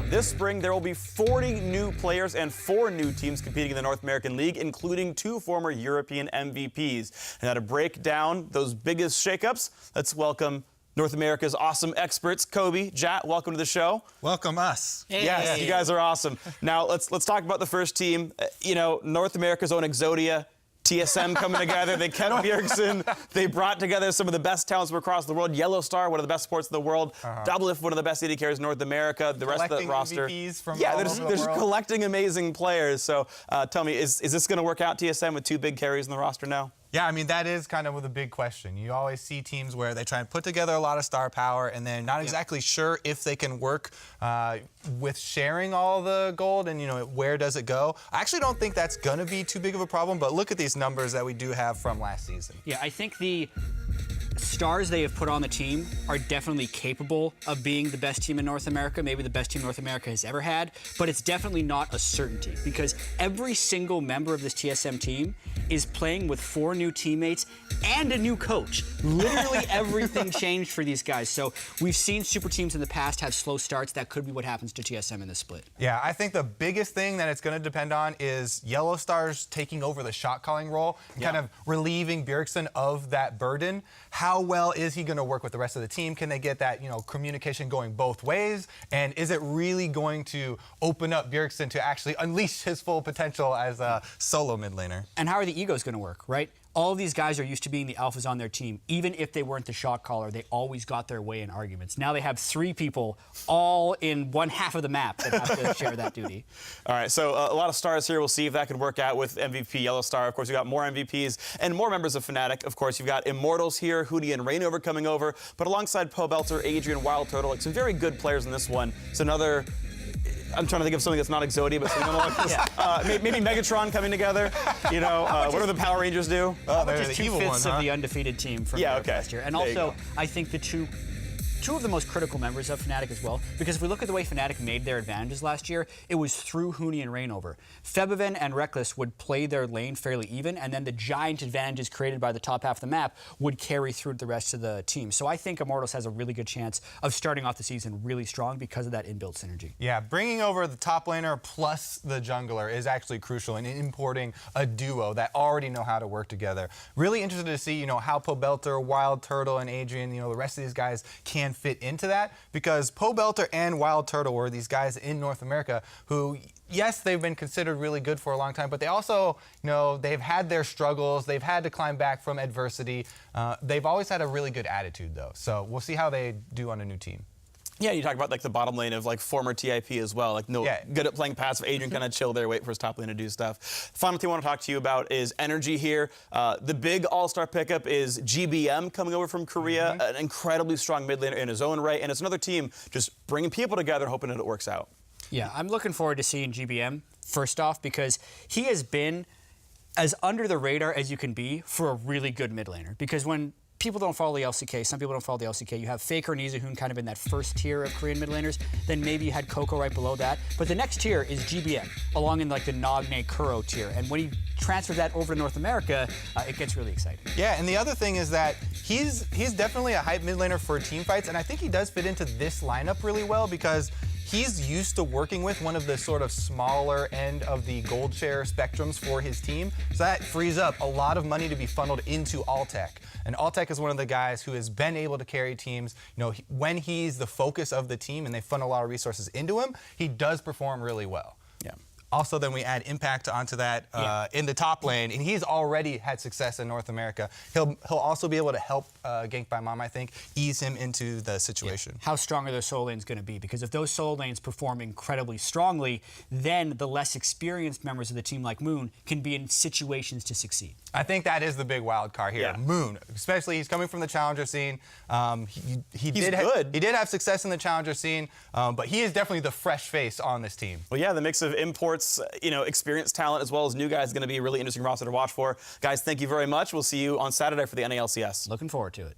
This spring, there will be 40 new players and 4 new teams competing in the North American League, including 2 former European MVPs. And now to break down those biggest shakeups, let's welcome North America's awesome experts. Kobe, Jat, welcome to the show. Welcome us. Hey. Yes, you guys are awesome. Now let's talk about the first team. North America's own Exodia, TSM coming together. They kept Bjergsen. They brought together some of the best talents from across the world. Yellow Star, one of the best sports in the world. Doublelift, one of the best AD carriers in North America. The rest of the roster. MVPs from yeah, all they're over the just world. collecting amazing players. So tell me, is this going to work out, TSM, with 2 big carries in the roster now? Yeah, I mean, that is kind of the big question. You always see teams where they try and put together a lot of star power and they're not exactly sure if they can work with sharing all the gold and, where does it go. I actually don't think that's going to be too big of a problem, but look at these numbers that we do have from last season. Yeah, I think the stars they have put on the team are definitely capable of being the best team in North America, maybe the best team North America has ever had, but it's definitely not a certainty because every single member of this TSM team is playing with 4 new teammates and a new coach. Literally everything changed for these guys. So we've seen super teams in the past have slow starts. That could be what happens to TSM in this split. Yeah, I think the biggest thing that it's going to depend on is Yellow Stars taking over the shot calling role, kind of relieving Bjergsen of that burden. How well is he going to work with the rest of the team? Can they get that, communication going both ways? And is it really going to open up Bjergsen to actually unleash his full potential as a solo mid laner? And how are the egos going to work, right? All of these guys are used to being the alphas on their team. Even if they weren't the shot caller, they always got their way in arguments. Now they have 3 people all in one half of the map that have to share that duty. All right, so a lot of stars here. We'll see if that can work out with MVP Yellow Star. Of course, you've got more MVPs and more members of Fnatic. Of course, you've got Immortals here, Hootie and Rainover coming over. But alongside Pobelter, Adrian, Wild Turtle, like some very good players in this one. It's another... I'm trying to think of something that's not Exodia, but something like this. Maybe Megatron coming together. What do the Power Rangers do? They're just 2/5 of the undefeated team from last year. And also, I think the two of the most critical members of Fnatic as well, because if we look at the way Fnatic made their advantages last year, it was through Hoonie and Rainover. Febiven and Reckless would play their lane fairly even, and then the giant advantages created by the top half of the map would carry through the rest of the team. So I think Immortals has a really good chance of starting off the season really strong because of that inbuilt synergy. Yeah, bringing over the top laner plus the jungler is actually crucial in importing a duo that already know how to work together. Really interested to see, how Pobelter, Wild Turtle, and Adrian, the rest of these guys can fit into that, because Pobelter and Wild Turtle were these guys in North America who, yes, they've been considered really good for a long time, but they also, they've had their struggles. They've had to climb back from adversity. They've always had a really good attitude, though. So we'll see how they do on a new team. Yeah, you talk about the bottom lane of former TIP as well. Good at playing passive. Adrian kind of chill there, wait for his top lane to do stuff. Final thing I want to talk to you about is energy here. The big all-star pickup is GBM coming over from Korea, an incredibly strong mid laner in his own right, and it's another team just bringing people together, hoping that it works out. Yeah, I'm looking forward to seeing GBM first off because he has been as under the radar as you can be for a really good mid laner. Because when people don't follow the LCK, some people don't follow the LCK. You have Faker and Izuhun kind of in that first tier of Korean mid laners. Then maybe you had Coco right below that. But the next tier is GBM, along in the Nagne Kuro tier. And when he transfers that over to North America, it gets really exciting. Yeah, and the other thing is that he's definitely a hype mid laner for team fights, and I think he does fit into this lineup really well because he's used to working with one of the sort of smaller end of the gold share spectrums for his team. So that frees up a lot of money to be funneled into Altec. And Altec is one of the guys who has been able to carry teams. When he's the focus of the team and they funnel a lot of resources into him, he does perform really well. Yeah. Also, then we add Impact onto that in the top lane, and he's already had success in North America. He'll also be able to help Gank by Mom, I think, ease him into the situation. Yeah. How strong are those solo lanes going to be? Because if those solo lanes perform incredibly strongly, then the less experienced members of the team like Moon can be in situations to succeed. I think that is the big wild card here. Yeah. Moon, especially, he's coming from the challenger scene. He did have success in the challenger scene, but he is definitely the fresh face on this team. Well, yeah, the mix of imports, experienced talent as well as new guys is going to be a really interesting roster to watch for. Guys, thank you very much. We'll see you on Saturday for the NALCS. Looking forward to it.